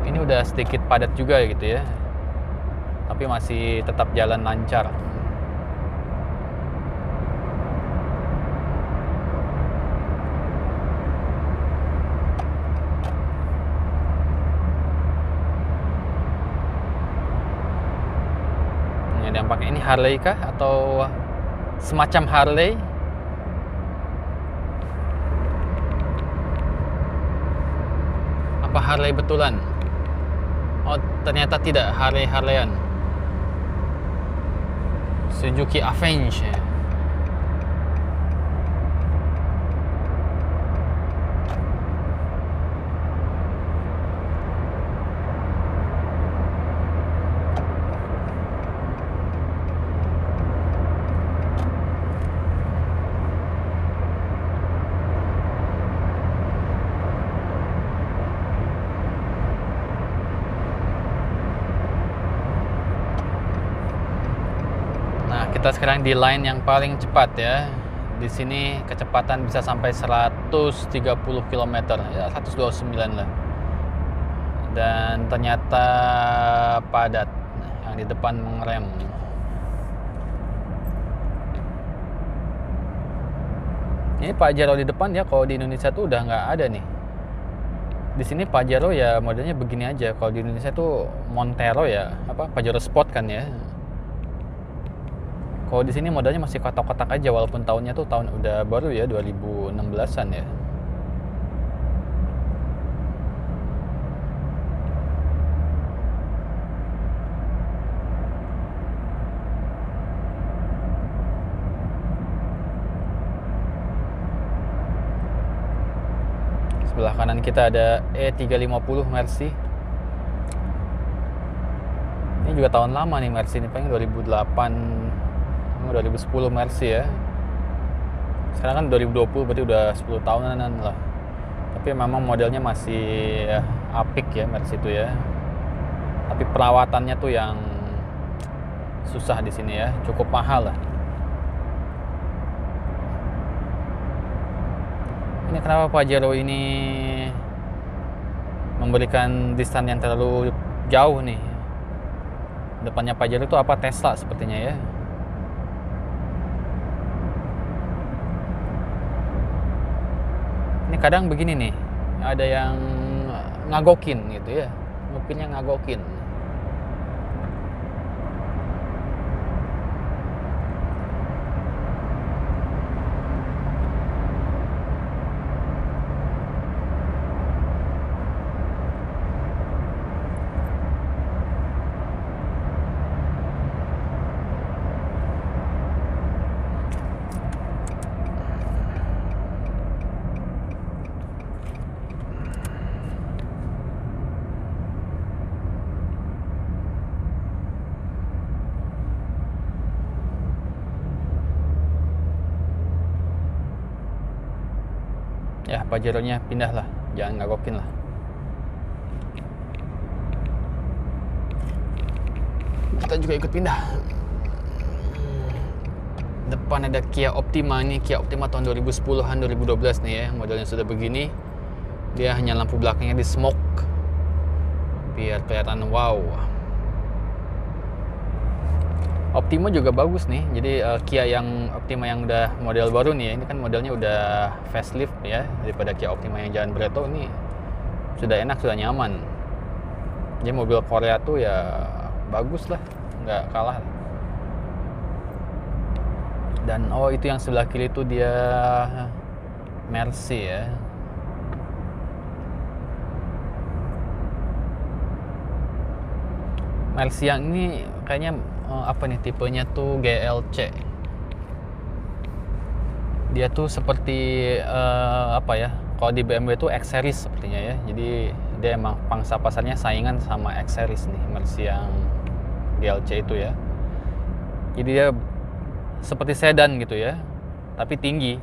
Ini udah sedikit padat juga gitu ya. Tapi masih tetap jalan lancar. Yang pakai ini Harley kah atau semacam Harley? Apa Harley betulan? Oh, ternyata tidak, Harley-Harleyan. Suzuki Avenge. Kita sekarang di line yang paling cepat ya. Di sini kecepatan bisa sampai 130 km ya, 129 lah. Dan ternyata padat. Yang di depan mengerem. Ini Pajero di depan ya, kalau di Indonesia tuh udah nggak ada nih. Di sini Pajero ya modelnya begini aja. Kalau di Indonesia tuh Montero ya, Pajero Sport kan ya. Kalau di sini modelnya masih kotak-kotak aja, walaupun tahunnya tuh tahun udah baru ya, 2016-an ya. Sebelah kanan kita ada E350 Mercy. Ini juga tahun lama nih Mercy ini, paling 2008 2010 Mercy ya. Sekarang kan 2020, berarti udah 10 tahunan lah. Tapi memang modelnya masih apik ya Mercy itu ya. Tapi perawatannya tuh yang susah di sini ya, cukup mahal lah. Ini kenapa Pajero ini memberikan distance yang terlalu jauh nih. Depannya Pajero itu apa, Tesla sepertinya ya. Ini kadang begini nih, ada yang ngagokin gitu ya, ngupinnya ngagokin. Ya Pajeronya pindah lah, jangan ngagokin lah. Kita juga ikut pindah. Depan ada Kia Optima, ini Kia Optima tahun 2010-an 2012 nih ya, modelnya sudah begini. Dia hanya lampu belakangnya di smoke biar kelihatan wow. Optima juga bagus nih. Jadi Kia yang Optima yang udah model baru nih ya, ini kan modelnya udah facelift ya, daripada Kia Optima yang jalan Bretto ini sudah enak, sudah nyaman. Jadi mobil Korea tuh ya bagus lah, nggak kalah. Dan itu yang sebelah kiri itu dia Mercy ya. Mercy yang ini kayaknya apa nih tipenya tuh GLC. Dia tuh seperti apa ya? Kalau di BMW tuh X series sepertinya ya. Jadi dia emang pangsa pasarnya saingan sama X series nih, Mercy yang GLC itu ya. Jadi dia seperti sedan gitu ya, tapi tinggi.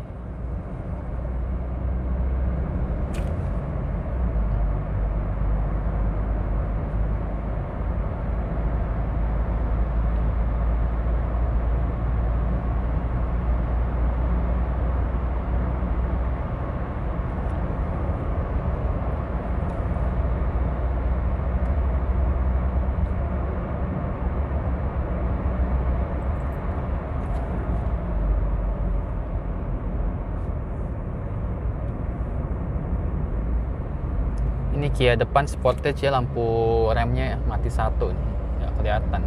Ini Kia depan Sportage ya, lampu remnya mati satu nih, nggak kelihatan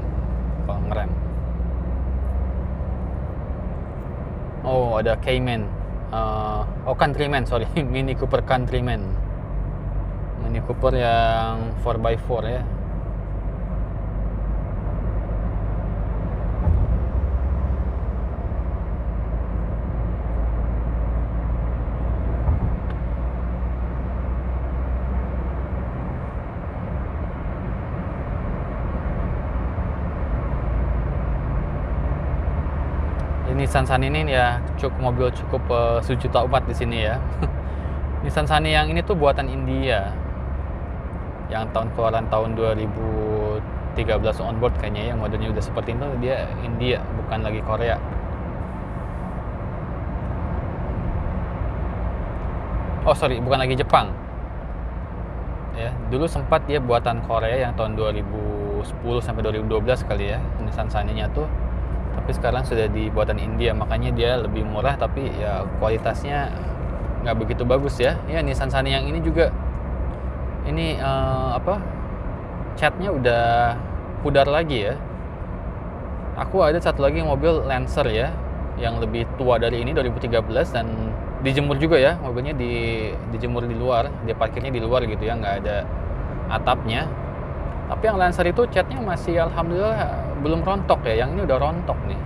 kalau ngerem. Oh, ada Cayman, Countryman, sorry, Mini Cooper Countryman, Mini Cooper yang 4x4 ya. Nissan Sunny ini ya mobil cukup 1,4 juta di sini ya. Nissan Sunny yang ini tuh buatan India, yang keluaran tahun 2013 onboard kayaknya ya, modelnya udah seperti itu, dia India bukan lagi Korea. Oh sorry, bukan lagi Jepang ya. Dulu sempat dia buatan Korea yang tahun 2010 sampai 2012 kali ya, Nissan Sunny-nya tuh. Tapi sekarang sudah dibuatan India, makanya dia lebih murah, tapi ya kualitasnya nggak begitu bagus ya. Ya Nissan Sunny yang ini juga, ini catnya udah pudar lagi ya. Aku ada satu lagi mobil Lancer ya, yang lebih tua dari ini, 2013, dan dijemur juga ya, mobilnya dijemur di luar, dia parkirnya di luar gitu ya, nggak ada atapnya. Tapi yang Lancer itu catnya masih alhamdulillah belum rontok ya. Yang ini udah rontok nih,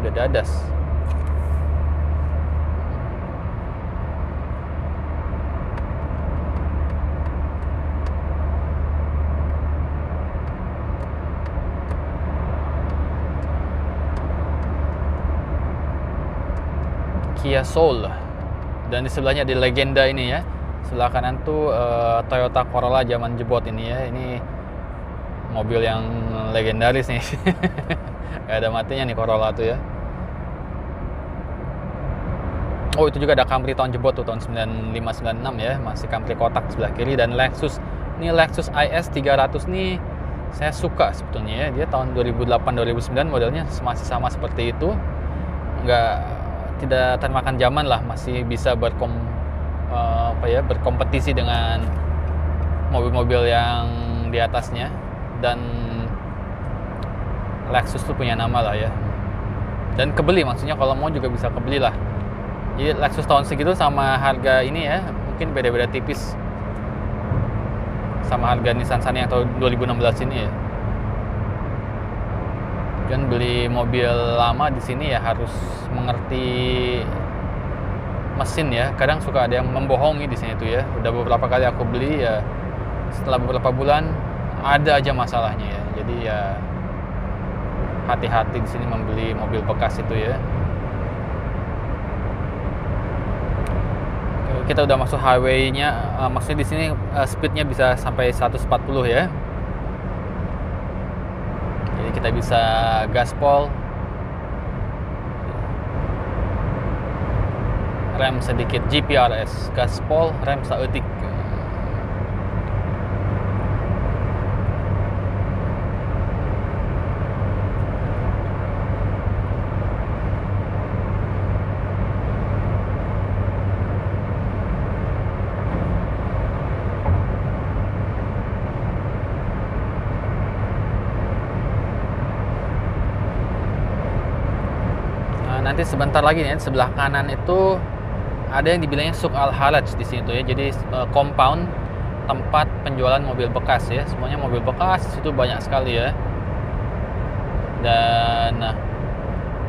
udah dadas. Kia Soul, dan di sebelahnya ada Legenda ini ya. Sebelah kanan tuh Toyota Corolla zaman jebot ini ya. Ini mobil yang legendaris nih. Gak ada matinya nih Corolla tuh ya. Oh itu juga ada Camry tahun jebot tuh, tahun 95-96 ya. Masih Camry kotak sebelah kiri. Dan Lexus, ini Lexus IS 300 nih saya suka sebetulnya ya. Dia tahun 2008-2009 modelnya masih sama seperti itu. Tidak termakan zaman lah, masih bisa berkompetisi dengan mobil-mobil yang di atasnya. Dan Lexus tuh punya nama lah ya, dan kebeli, maksudnya kalau mau juga bisa kebeli lah. Jadi Lexus tahun segitu sama harga ini ya, mungkin beda-beda tipis sama harga Nissan Sunny yang tahun 2016 ini ya. Dan beli mobil lama di sini ya harus mengerti mesin ya. Kadang suka ada yang membohongi di sini tuh ya. Udah beberapa kali aku beli ya, setelah beberapa bulan ada aja masalahnya ya. Jadi ya hati-hati di sini membeli mobil bekas itu ya. Kita udah masuk highway-nya, maksudnya di sini speednya bisa sampai 140 ya. Jadi kita bisa gaspol, rem sedikit, GPRS, gaspol, rem saeutik. Nanti sebentar lagi nih, sebelah kanan itu ada yang dibilangnya Souk Al Haraj di sini tuh ya. Jadi compound tempat penjualan mobil bekas ya. Semuanya mobil bekas, itu banyak sekali ya. Dan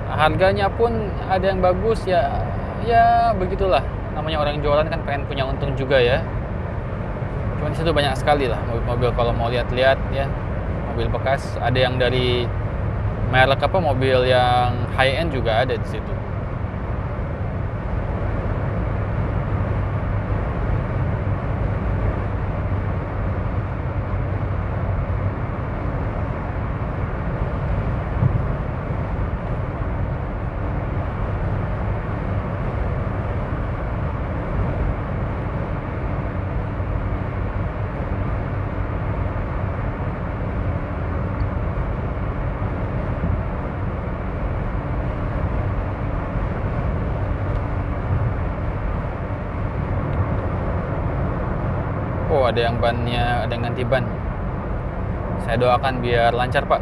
harganya pun ada yang bagus ya. Ya begitulah. Namanya orang jualan kan pengen punya untung juga ya. Cuman di situ banyak sekali lah mobil-mobil kalau mau lihat-lihat ya. mobil bekas, ada yang dari merek apa, mobil yang high end juga ada di situ. Oh, ada yang bannya, ada yang ganti ban. Saya doakan biar lancar, Pak.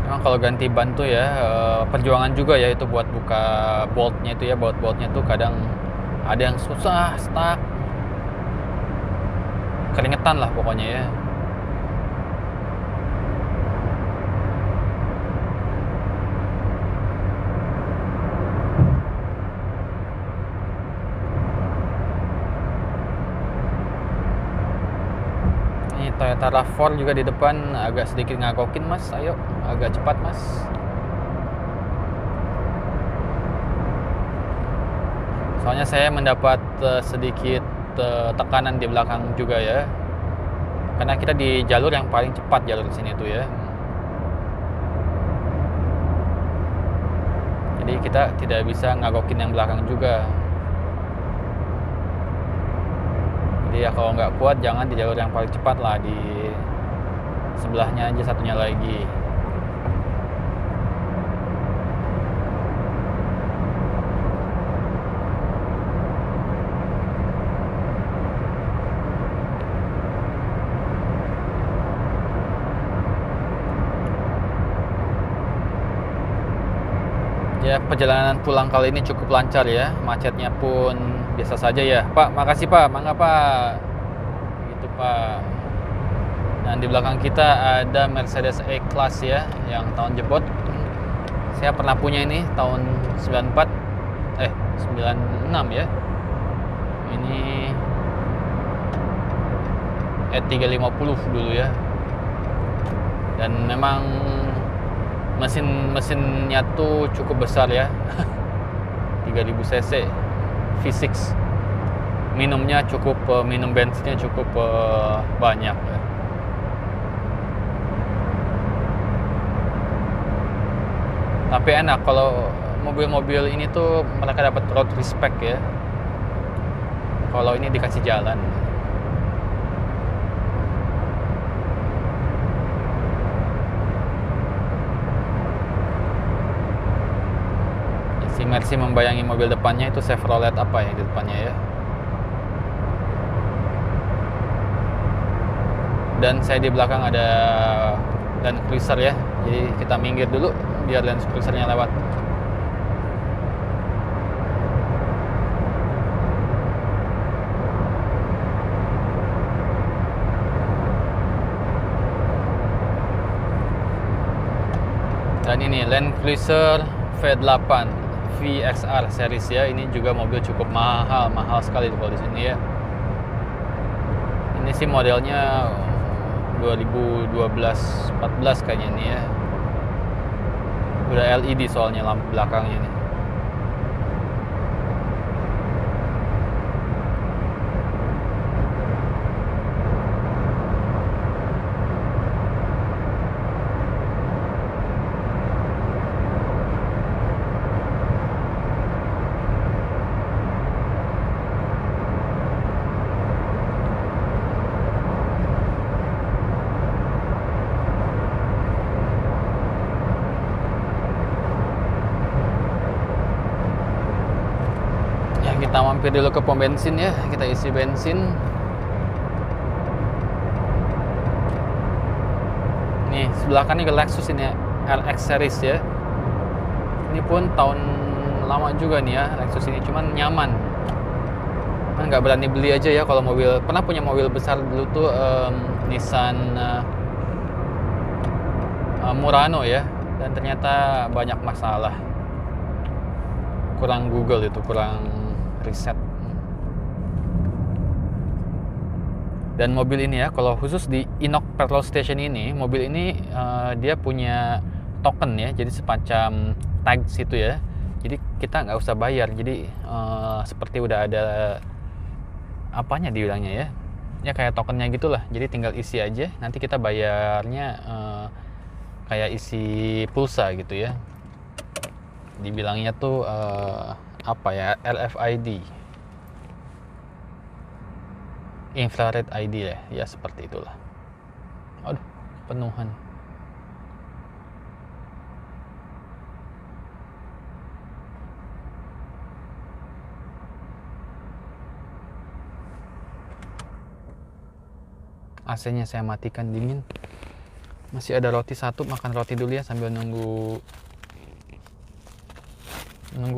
Memang kalau ganti ban tuh ya perjuangan juga ya, itu buat buka boltnya itu ya, boltnya tuh kadang ada yang susah, stuck, keringetan lah pokoknya ya. Toyota RAV4 juga di depan agak sedikit ngagokin, Mas. Ayo, agak cepat, Mas. Soalnya saya mendapat sedikit tekanan di belakang juga ya. Karena kita di jalur yang paling cepat, jalur sini tuh ya. Jadi kita tidak bisa ngagokin yang belakang juga. Jadi ya kalau nggak kuat jangan di jalur yang paling cepat lah, di sebelahnya aja satunya lagi. Ya, perjalanan pulang kali ini cukup lancar ya, macetnya pun biasa saja ya. Pak, makasih Pak, mangga Pak. Gitu Pak. Dan di belakang kita ada Mercedes E-Class ya, yang tahun jebot. Saya pernah punya ini tahun 96 ya. Ini E350 dulu ya. Dan memang mesinnya tuh cukup besar ya. 3000 cc V6. Minumnya cukup, minum bensinnya cukup banyak ya. Tapi enak kalau mobil-mobil ini tuh mereka dapat road respect ya. Kalau ini dikasih jalan. Si Mercy membayangi mobil depannya itu Chevrolet apa ya di depannya ya. Dan saya di belakang ada Land Cruiser ya. Jadi kita minggir dulu biar Land Cruisernya lewat. Dan ini Land Cruiser V8 VXR series ya. Ini juga mobil cukup mahal sekali kalau di sini ya. Ini sih modelnya 2012-14 kayaknya ini ya. Udah LED soalnya lampu belakangnya nih. Kita mampir dulu ke pom bensin ya, kita isi bensin. Nih sebelah kan ini Lexus ini RX series ya. Ini pun tahun lama juga nih ya Lexus ini, cuman nyaman. Kan nggak berani beli aja ya kalau mobil. Pernah punya mobil besar dulu tuh Nissan Murano ya, dan ternyata banyak masalah. kurang Google itu, kurang riset. Dan mobil ini ya, kalau khusus di Inok Petrol Station ini, mobil ini dia punya token ya, jadi semacam tag situ ya. Jadi kita nggak usah bayar, jadi seperti udah ada apanya dibilangnya ya, ya kayak tokennya gitulah. Jadi tinggal isi aja, nanti kita bayarnya kayak isi pulsa gitu ya. Dibilangnya tuh apa ya, RFID, infrared ID ya seperti itulah. Aduh, penuhan. AC-nya saya matikan, dingin. Masih ada roti satu, makan roti dulu ya sambil nunggu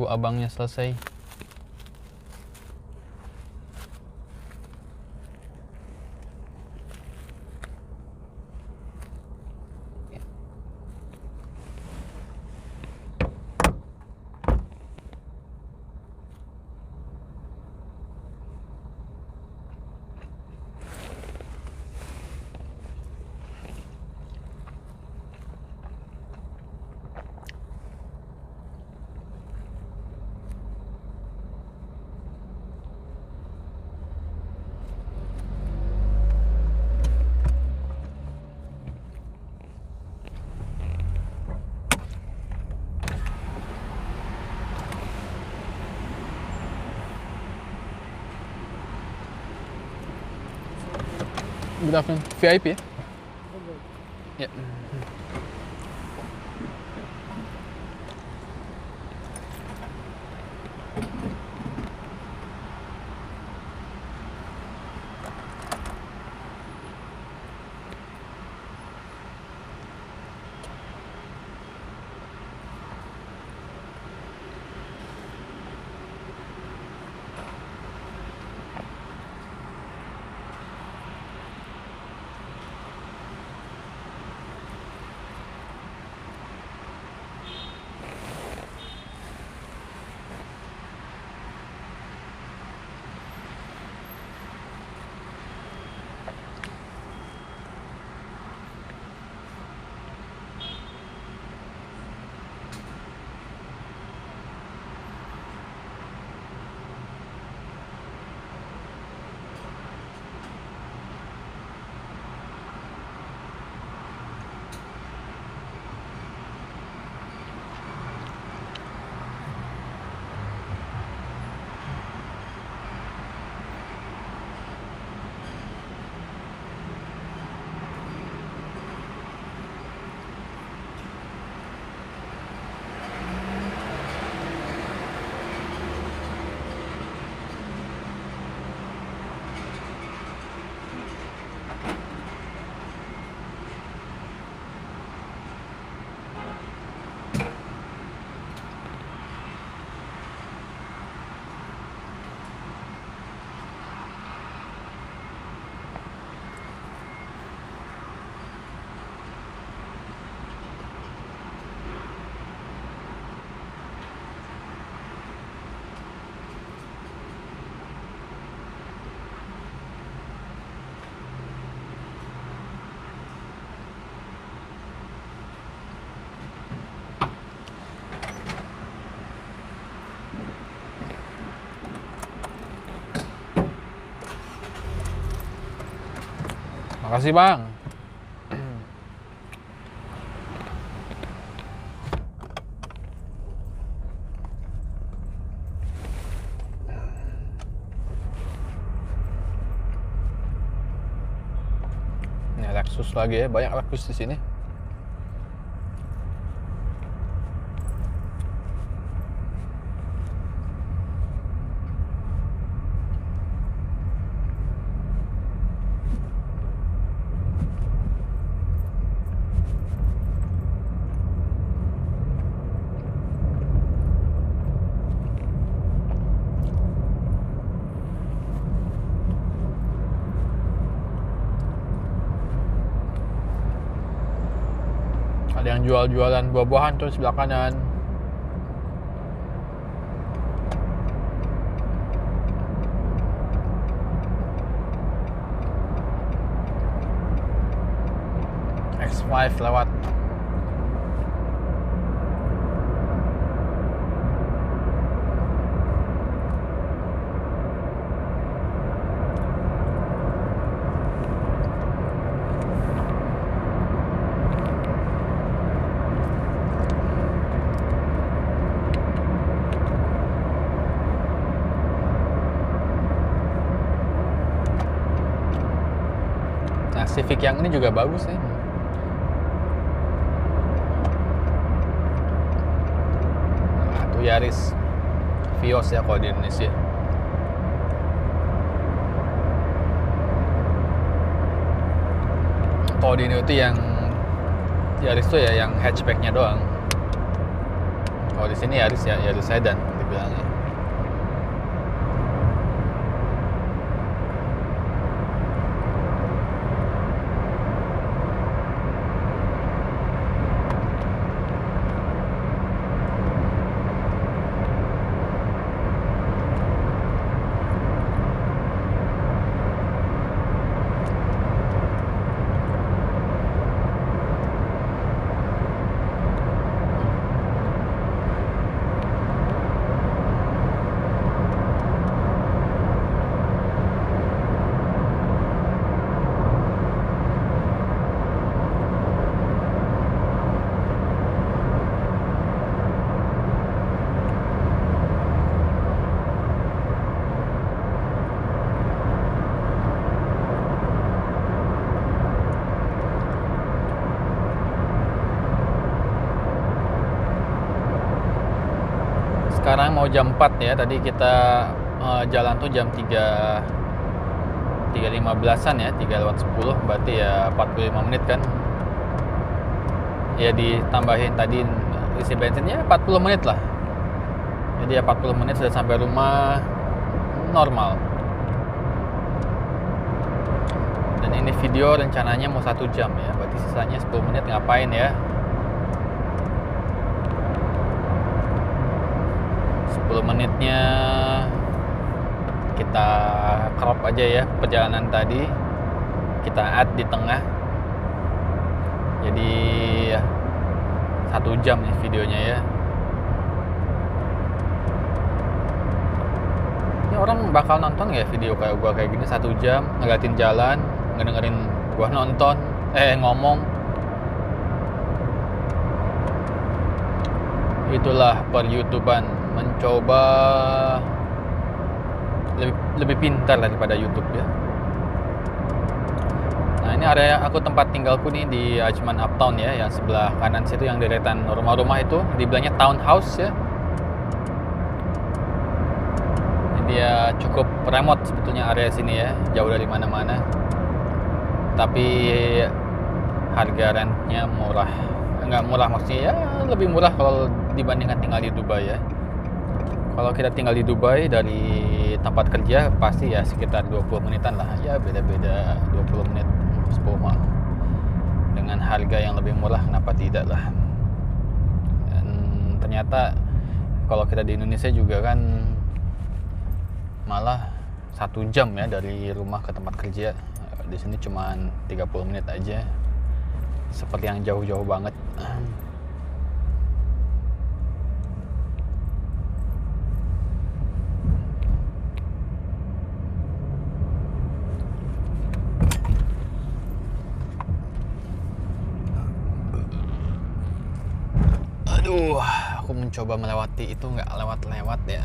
abangnya selesai. Good afternoon. VIP ya? Ya. Makasih bang. Ini Lexus lagi ya, banyak Lexus di sini. Ada yang jual-jualan buah-buahan tuh sebelah kanan. X5 lewat. Nah, Civic yang ini juga bagus nih. Nah, itu Yaris Vios ya kalau di Indonesia. Kalau di Indo itu yang Yaris tuh ya yang hatchbacknya doang. Kalau di sini Yaris ya Yaris sedan dibilangnya. Sekarang mau jam 4 ya. Tadi kita jalan tuh jam 3.15an ya, 3:10, berarti ya 45 menit kan. Ya ditambahin tadi isi bensinnya 40 menit lah. Jadi ya 40 menit sudah sampai rumah normal. Dan ini video rencananya mau 1 jam ya, berarti sisanya 10 menit ngapain ya? 10 menitnya kita crop aja ya perjalanan tadi, kita add di tengah, jadi 1 jam nih videonya ya. Ini orang bakal nonton nggak video kayak gua kayak gini 1 jam ngeliatin jalan, ngedengerin gua nonton ngomong? Itulah per YouTubean, mencoba lebih pintar daripada YouTube ya. Nah, ini area aku tempat tinggalku nih di Ajman Uptown ya, yang sebelah kanan situ yang deretan rumah-rumah itu dibilangnya townhouse ya. Ini dia cukup remote sebetulnya area sini ya, jauh dari mana-mana. Tapi harga rentnya murah. Nggak murah maksudnya ya, lebih murah kalau dibandingkan tinggal di Dubai ya. Kalau kita tinggal di Dubai dari tempat kerja pasti ya sekitar 20 menitan lah. Ya beda-beda 20 menit 10 mal. Dengan harga yang lebih murah kenapa tidak lah. Dan ternyata kalau kita di Indonesia juga kan malah 1 jam ya dari rumah ke tempat kerja. Di sini cuma 30 menit aja. Seperti yang jauh-jauh banget. Aduh, aku mencoba melewati itu nggak lewat-lewat ya.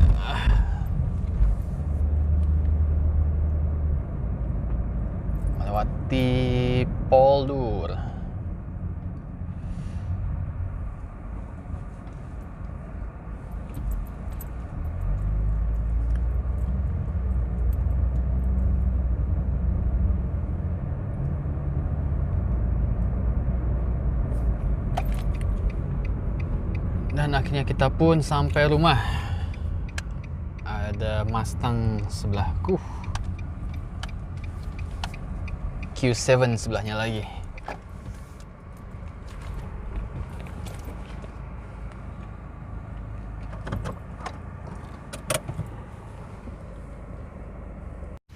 Melewati Poldur. Dan akhirnya kita pun sampai rumah. Ada Mustang sebelahku, Q7 sebelahnya lagi.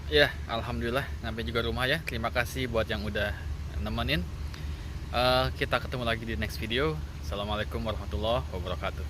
Ya, alhamdulillah sampai juga rumah ya. Terima kasih buat yang udah nemenin. Kita ketemu lagi di next video. Assalamualaikum warahmatullahi wabarakatuh.